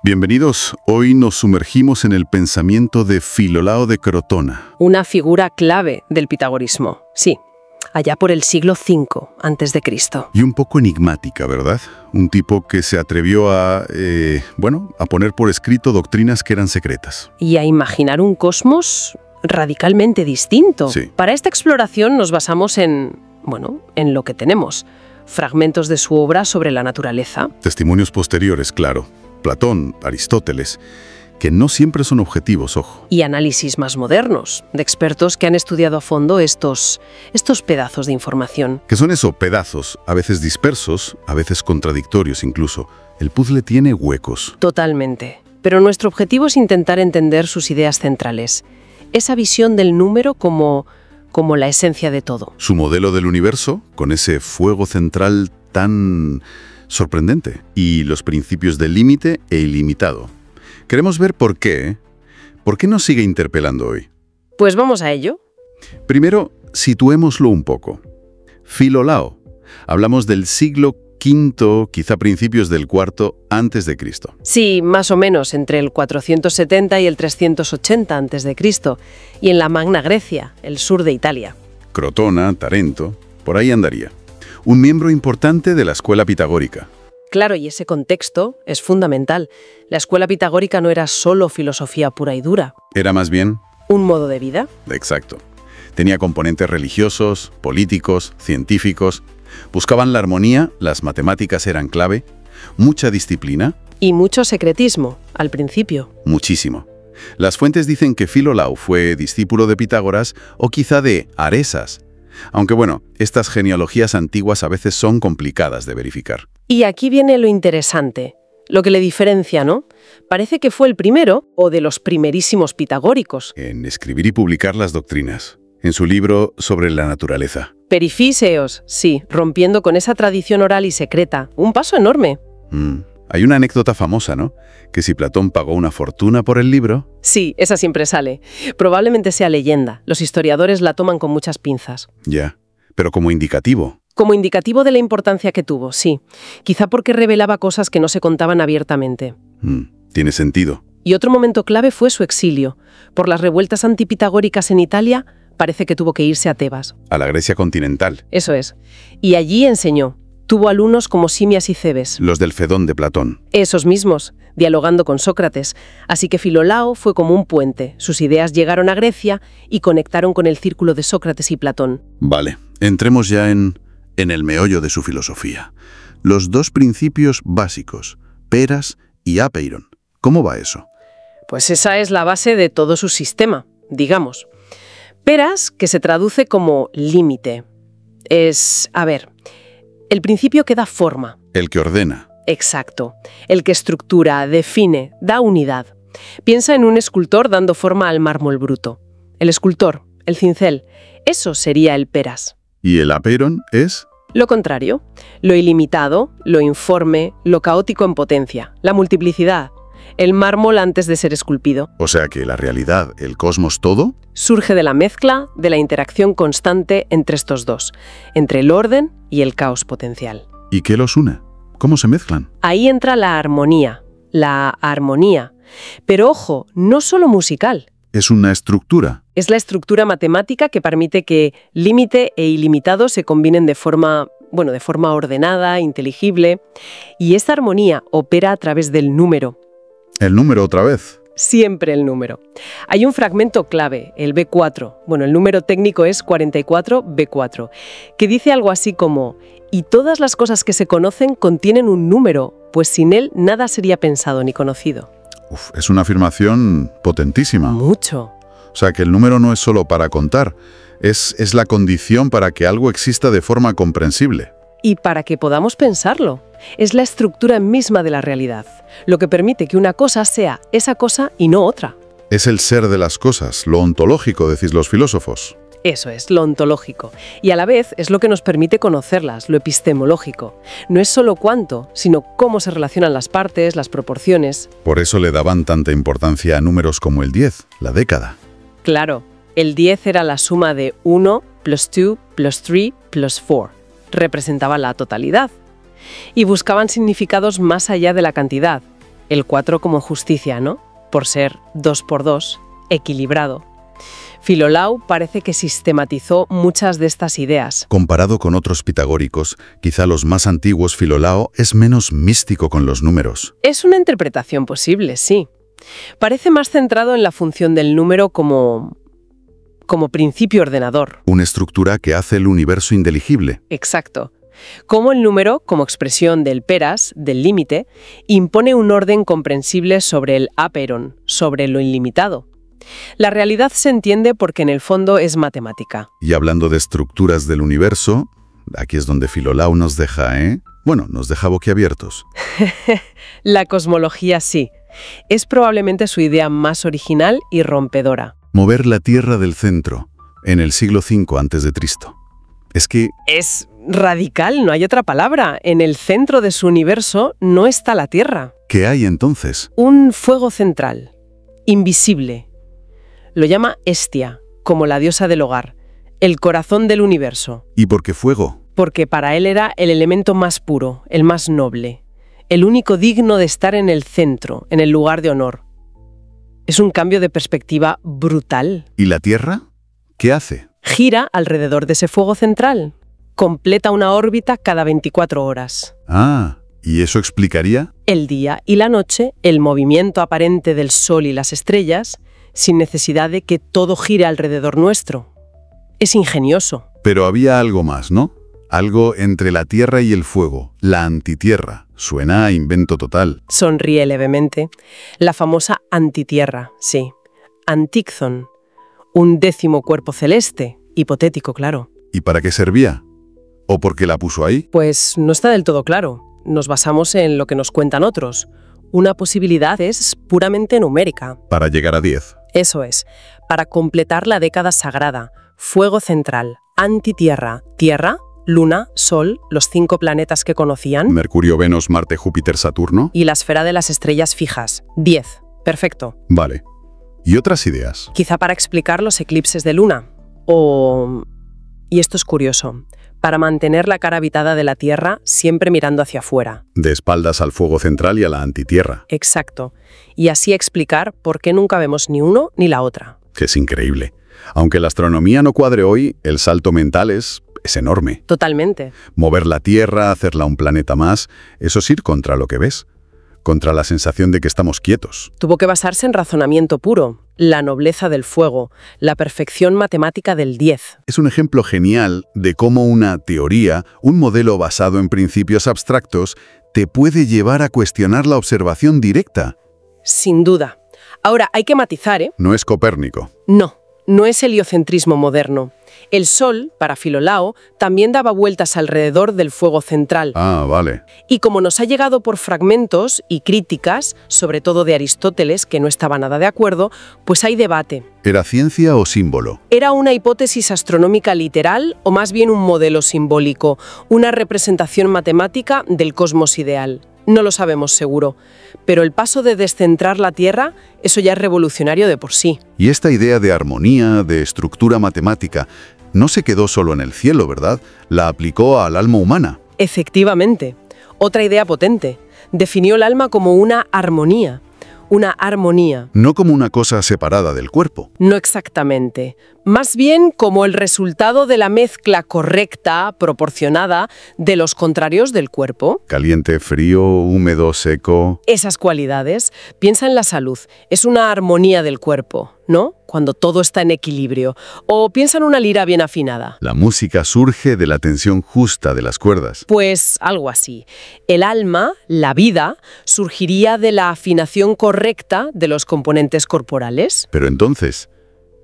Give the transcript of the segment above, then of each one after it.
Bienvenidos. Hoy nos sumergimos en el pensamiento de Filolao de Crotona. Una figura clave del pitagorismo, sí, allá por el siglo V a.C. Y un poco enigmática, ¿verdad? Un tipo que se atrevió a poner por escrito doctrinas que eran secretas. Y a imaginar un cosmos radicalmente distinto. Sí. Para esta exploración nos basamos en lo que tenemos. Fragmentos de su obra sobre la naturaleza. Testimonios posteriores, claro. Platón, Aristóteles, que no siempre son objetivos, ojo. Y análisis más modernos, de expertos que han estudiado a fondo estos pedazos de información. ¿Qué son eso? Pedazos, a veces dispersos, a veces contradictorios incluso. El puzzle tiene huecos. Totalmente. Pero nuestro objetivo es intentar entender sus ideas centrales. Esa visión del número como la esencia de todo. Su modelo del universo, con ese fuego central tan sorprendente, y los principios del límite e ilimitado. Queremos ver por qué. ¿Por qué nos sigue interpelando hoy? Pues vamos a ello. Primero, situémoslo un poco. Filolao. Hablamos del siglo V, quizá principios del IV antes de Cristo. Sí, más o menos entre el 470 y el 380 a.C. y en la Magna Grecia, el sur de Italia. Crotona, Tarento, por ahí andaría. Un miembro importante de la escuela pitagórica. Claro, y ese contexto es fundamental. La escuela pitagórica no era solo filosofía pura y dura. Era más bien... ¿Un modo de vida? Exacto. Tenía componentes religiosos, políticos, científicos. Buscaban la armonía, las matemáticas eran clave, mucha disciplina. Y mucho secretismo, al principio. Muchísimo. Las fuentes dicen que Filolao fue discípulo de Pitágoras o quizá de Aresas. Aunque estas genealogías antiguas a veces son complicadas de verificar. Y aquí viene lo interesante, lo que le diferencia, ¿no? Parece que fue el primero, o de los primerísimos pitagóricos. En escribir y publicar las doctrinas, en su libro sobre la naturaleza. Perifíseos, sí, rompiendo con esa tradición oral y secreta. Un paso enorme. Hay una anécdota famosa, ¿no? Que si Platón pagó una fortuna por el libro... Sí, esa siempre sale. Probablemente sea leyenda. Los historiadores la toman con muchas pinzas. Ya, pero como indicativo. Como indicativo de la importancia que tuvo, sí. Quizá porque revelaba cosas que no se contaban abiertamente. Tiene sentido. Y otro momento clave fue su exilio. Por las revueltas antipitagóricas en Italia, parece que tuvo que irse a Tebas. A la Grecia continental. Eso es. Y allí enseñó. Tuvo alumnos como Simias y Cebes. Los del Fedón de Platón. Esos mismos, dialogando con Sócrates. Así que Filolao fue como un puente. Sus ideas llegaron a Grecia y conectaron con el círculo de Sócrates y Platón. Vale, entremos ya en el meollo de su filosofía. Los dos principios básicos, peras y apeiron. ¿Cómo va eso? Pues esa es la base de todo su sistema, digamos. Peras, que se traduce como límite. El principio que da forma. El que ordena. Exacto. El que estructura, define, da unidad. Piensa en un escultor dando forma al mármol bruto. El escultor, el cincel, eso sería el peras. ¿Y el apeiron es? Lo contrario, lo ilimitado, lo informe, lo caótico en potencia, la multiplicidad, el mármol antes de ser esculpido. O sea que la realidad, el cosmos todo... Surge de la mezcla, de la interacción constante entre estos dos, entre el orden y el caos potencial. ¿Y qué los une? ¿Cómo se mezclan? Ahí entra la armonía. Pero ojo, no solo musical. Es una estructura. Es la estructura matemática que permite que límite e ilimitado se combinen de forma ordenada, inteligible. Y esta armonía opera a través del número. ¿El número otra vez? Siempre el número. Hay un fragmento clave, el B4. El número técnico es 44B4, que dice algo así como: y todas las cosas que se conocen contienen un número, pues sin él nada sería pensado ni conocido. Es una afirmación potentísima. Mucho. O sea, que el número no es solo para contar, es la condición para que algo exista de forma comprensible. Y para que podamos pensarlo. Es la estructura misma de la realidad, lo que permite que una cosa sea esa cosa y no otra. Es el ser de las cosas, lo ontológico, decís los filósofos. Eso es, lo ontológico. Y a la vez es lo que nos permite conocerlas, lo epistemológico. No es solo cuánto, sino cómo se relacionan las partes, las proporciones. Por eso le daban tanta importancia a números como el 10, la década. Claro, el 10 era la suma de 1 plus 2 plus 3 plus 4. Representaba la totalidad. Y buscaban significados más allá de la cantidad. El 4 como justicia, ¿no? Por ser 2 por 2, equilibrado. Filolao parece que sistematizó muchas de estas ideas. Comparado con otros pitagóricos, quizá los más antiguos, Filolao es menos místico con los números. Es una interpretación posible, sí. Parece más centrado en la función del número como principio ordenador. Una estructura que hace el universo inteligible. Exacto. Como el número, como expresión del peras, del límite, impone un orden comprensible sobre el apeiron, sobre lo ilimitado. La realidad se entiende porque en el fondo es matemática. Y hablando de estructuras del universo, aquí es donde Filolao nos deja, nos deja boquiabiertos. La cosmología sí. Es probablemente su idea más original y rompedora. Mover la Tierra del centro, en el siglo V a.C. Es que... Es radical, no hay otra palabra. En el centro de su universo no está la Tierra. ¿Qué hay entonces? Un fuego central, invisible. Lo llama Hestia, como la diosa del hogar, el corazón del universo. ¿Y por qué fuego? Porque para él era el elemento más puro, el más noble, el único digno de estar en el centro, en el lugar de honor. Es un cambio de perspectiva brutal. ¿Y la Tierra? ¿Qué hace? Gira alrededor de ese fuego central. Completa una órbita cada 24 horas. Ah, ¿y eso explicaría? El día y la noche, el movimiento aparente del Sol y las estrellas, sin necesidad de que todo gire alrededor nuestro. Es ingenioso. Pero había algo más, ¿no? Algo entre la Tierra y el fuego, la antitierra. Suena a invento total. Sonríe levemente. La famosa antitierra, sí. Antícton. Un 10º cuerpo celeste. Hipotético, claro. ¿Y para qué servía? ¿O por qué la puso ahí? Pues no está del todo claro. Nos basamos en lo que nos cuentan otros. Una posibilidad es puramente numérica. Para llegar a 10. Eso es. Para completar la década sagrada. Fuego central. Antitierra. Tierra. Luna, Sol, los 5 planetas que conocían. Mercurio, Venus, Marte, Júpiter, Saturno. Y la esfera de las estrellas fijas. 10. Perfecto. Vale. ¿Y otras ideas? Quizá para explicar los eclipses de luna. Y esto es curioso, para mantener la cara habitada de la Tierra siempre mirando hacia afuera. De espaldas al fuego central y a la antitierra. Exacto. Y así explicar por qué nunca vemos ni uno ni la otra. Que es increíble. Aunque la astronomía no cuadre hoy, el salto mental es enorme. Totalmente. Mover la Tierra, hacerla un planeta más, eso es ir contra lo que ves. Contra la sensación de que estamos quietos. Tuvo que basarse en razonamiento puro, la nobleza del fuego, la perfección matemática del 10. Es un ejemplo genial de cómo una teoría, un modelo basado en principios abstractos, te puede llevar a cuestionar la observación directa. Sin duda. Ahora, hay que matizar, ¿eh? No es Copérnico. No es heliocentrismo moderno. El Sol, para Filolao, también daba vueltas alrededor del fuego central. Ah, vale. Y como nos ha llegado por fragmentos y críticas, sobre todo de Aristóteles, que no estaba nada de acuerdo, pues hay debate. ¿Era ciencia o símbolo? ¿Era una hipótesis astronómica literal o más bien un modelo simbólico, una representación matemática del cosmos ideal? No lo sabemos seguro, pero el paso de descentrar la Tierra, eso ya es revolucionario de por sí. Y esta idea de armonía, de estructura matemática, no se quedó solo en el cielo, ¿verdad? La aplicó al alma humana. Efectivamente. Otra idea potente. Definió el alma como una armonía. Una armonía. No como una cosa separada del cuerpo. No exactamente. Más bien como el resultado de la mezcla correcta, proporcionada, de los contrarios del cuerpo. Caliente, frío, húmedo, seco. Esas cualidades. Piensa en la salud. Es una armonía del cuerpo, ¿no? Cuando todo está en equilibrio. O piensa en una lira bien afinada. La música surge de la tensión justa de las cuerdas. Pues algo así. El alma, la vida, surgiría de la afinación correcta de los componentes corporales. Pero entonces,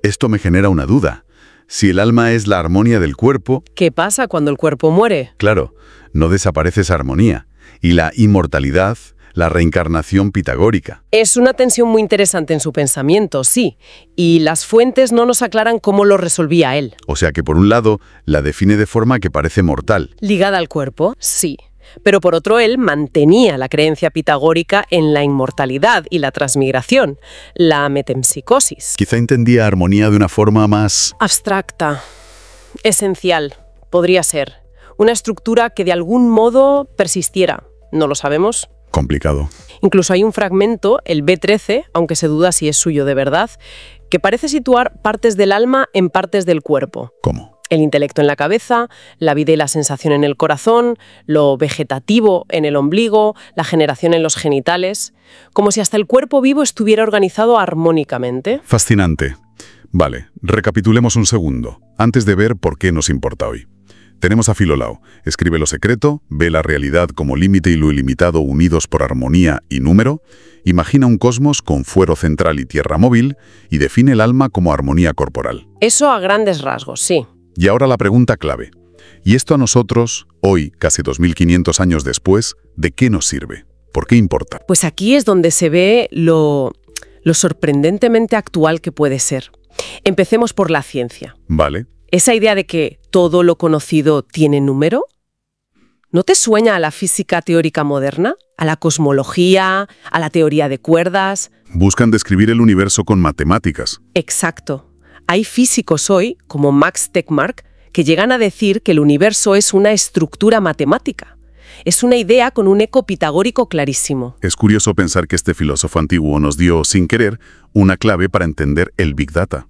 esto me genera una duda. Si el alma es la armonía del cuerpo... ¿Qué pasa cuando el cuerpo muere? Claro, no desaparece esa armonía. Y la inmortalidad... la reencarnación pitagórica. Es una tensión muy interesante en su pensamiento, sí, y las fuentes no nos aclaran cómo lo resolvía él. O sea que por un lado, la define de forma que parece mortal. ¿Ligada al cuerpo? Sí. Pero por otro, él mantenía la creencia pitagórica en la inmortalidad y la transmigración, la metempsicosis. Quizá entendía armonía de una forma más... abstracta, esencial, podría ser. Una estructura que de algún modo persistiera. No lo sabemos. Complicado. Incluso hay un fragmento, el B13, aunque se duda si es suyo de verdad, que parece situar partes del alma en partes del cuerpo. ¿Cómo? El intelecto en la cabeza, la vida y la sensación en el corazón, lo vegetativo en el ombligo, la generación en los genitales, como si hasta el cuerpo vivo estuviera organizado armónicamente. Fascinante. Vale, recapitulemos un segundo, antes de ver por qué nos importa hoy. Tenemos a Filolao. Escribe lo secreto, ve la realidad como límite y lo ilimitado unidos por armonía y número, imagina un cosmos con fuero central y tierra móvil, y define el alma como armonía corporal. Eso a grandes rasgos, sí. Y ahora la pregunta clave. ¿Y esto a nosotros, hoy, casi 2500 años después, de qué nos sirve? ¿Por qué importa? Pues aquí es donde se ve lo sorprendentemente actual que puede ser. Empecemos por la ciencia. Vale. Esa idea de que todo lo conocido tiene número, ¿no te sueña a la física teórica moderna? ¿A la cosmología? ¿A la teoría de cuerdas? Buscan describir el universo con matemáticas. Exacto. Hay físicos hoy, como Max Tegmark, que llegan a decir que el universo es una estructura matemática. Es una idea con un eco pitagórico clarísimo. Es curioso pensar que este filósofo antiguo nos dio, sin querer, una clave para entender el Big Data.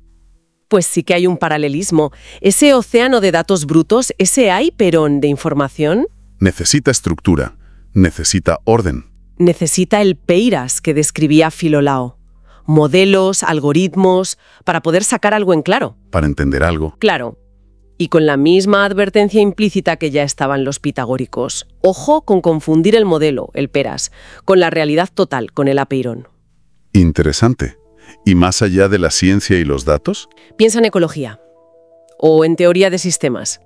Pues sí que hay un paralelismo. Ese océano de datos brutos, ese hyperón de información, Necesita estructura, necesita orden. necesita el peiras que describía Filolao. Modelos, algoritmos, para poder sacar algo en claro. Para entender algo. Claro. Y con la misma advertencia implícita que ya estaban los pitagóricos. Ojo con confundir el modelo, el peras, con la realidad total, con el apeirón. Interesante. ¿Y más allá de la ciencia y los datos? Piensa en ecología o en teoría de sistemas.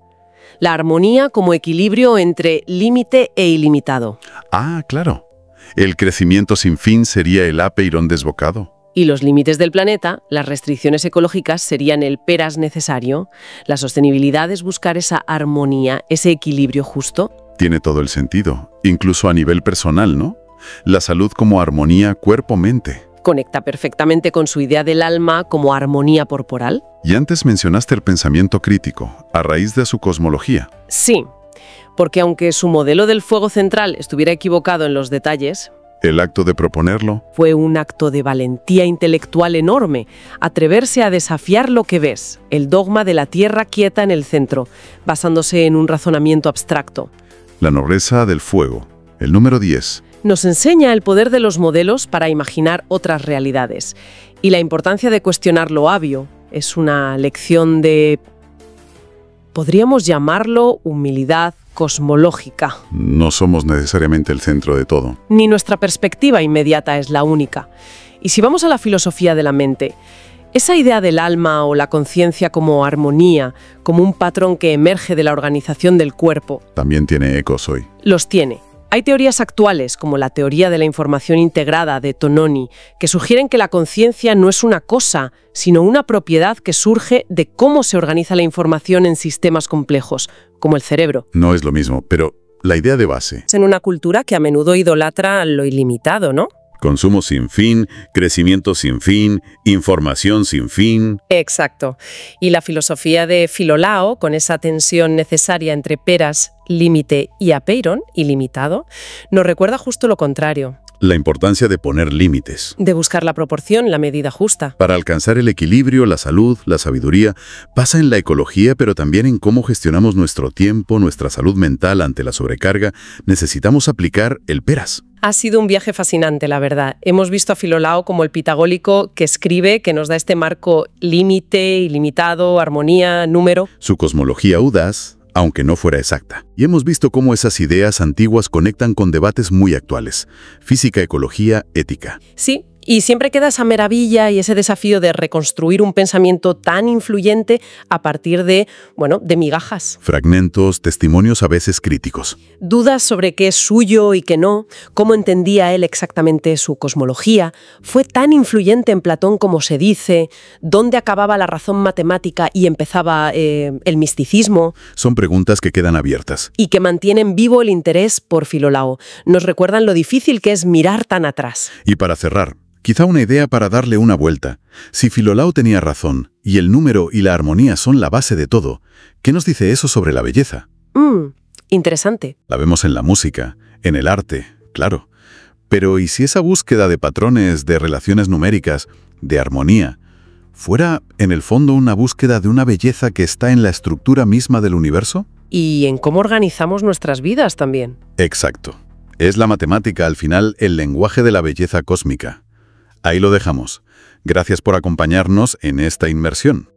La armonía como equilibrio entre límite e ilimitado. Ah, claro. El crecimiento sin fin sería el apeirón desbocado. Y los límites del planeta, las restricciones ecológicas, serían el peras necesario. La sostenibilidad es buscar esa armonía, ese equilibrio justo. Tiene todo el sentido, incluso a nivel personal, ¿no? La salud como armonía cuerpo-mente. Conecta perfectamente con su idea del alma como armonía corporal. Y antes mencionaste el pensamiento crítico, a raíz de su cosmología. Sí, porque aunque su modelo del fuego central estuviera equivocado en los detalles, El acto de proponerlo, fue un acto de valentía intelectual enorme, atreverse a desafiar lo que ves, el dogma de la tierra quieta en el centro, basándose en un razonamiento abstracto. la nobleza del fuego, el número 10. Nos enseña el poder de los modelos para imaginar otras realidades y la importancia de cuestionar lo obvio. Es una lección de, podríamos llamarlo, humildad cosmológica. No somos necesariamente el centro de todo. Ni nuestra perspectiva inmediata es la única. Y si vamos a la filosofía de la mente, esa idea del alma o la conciencia como armonía, como un patrón que emerge de la organización del cuerpo, También tiene ecos hoy. los tiene. Hay teorías actuales, como la teoría de la información integrada de Tononi, que sugieren que la conciencia no es una cosa, sino una propiedad que surge de cómo se organiza la información en sistemas complejos, como el cerebro. No es lo mismo, pero la idea de base. En una cultura que a menudo idolatra lo ilimitado, ¿no? Consumo sin fin, crecimiento sin fin, información sin fin. Exacto. Y la filosofía de Filolao, con esa tensión necesaria entre peras, límite y apeiron, ilimitado, nos recuerda justo lo contrario, La importancia de poner límites. de buscar la proporción, la medida justa. Para alcanzar el equilibrio, la salud, la sabiduría, pasa en la ecología, pero también en cómo gestionamos nuestro tiempo, nuestra salud mental ante la sobrecarga. Necesitamos aplicar el peras. Ha sido un viaje fascinante, la verdad. Hemos visto a Filolao como el pitagórico que escribe, que nos da este marco límite, ilimitado, armonía, número. Su cosmología audaz, aunque no fuera exacta. Y hemos visto cómo esas ideas antiguas conectan con debates muy actuales. Física, ecología, ética. Sí, y siempre queda esa maravilla y ese desafío de reconstruir un pensamiento tan influyente a partir de migajas. Fragmentos, testimonios a veces críticos. Dudas sobre qué es suyo y qué no, cómo entendía él exactamente su cosmología, fue tan influyente en Platón como se dice, dónde acababa la razón matemática y empezaba el misticismo, Son preguntas que quedan abiertas. y que mantienen vivo el interés por Filolao. Nos recuerdan lo difícil que es mirar tan atrás. Y para cerrar, quizá una idea para darle una vuelta. Si Filolao tenía razón, y el número y la armonía son la base de todo, ¿qué nos dice eso sobre la belleza? Interesante. La vemos en la música, en el arte, claro. Pero ¿y si esa búsqueda de patrones, de relaciones numéricas, de armonía, fuera en el fondo una búsqueda de una belleza que está en la estructura misma del universo? Y en cómo organizamos nuestras vidas también. Exacto. Es la matemática, al final, el lenguaje de la belleza cósmica. Ahí lo dejamos. Gracias por acompañarnos en esta inmersión.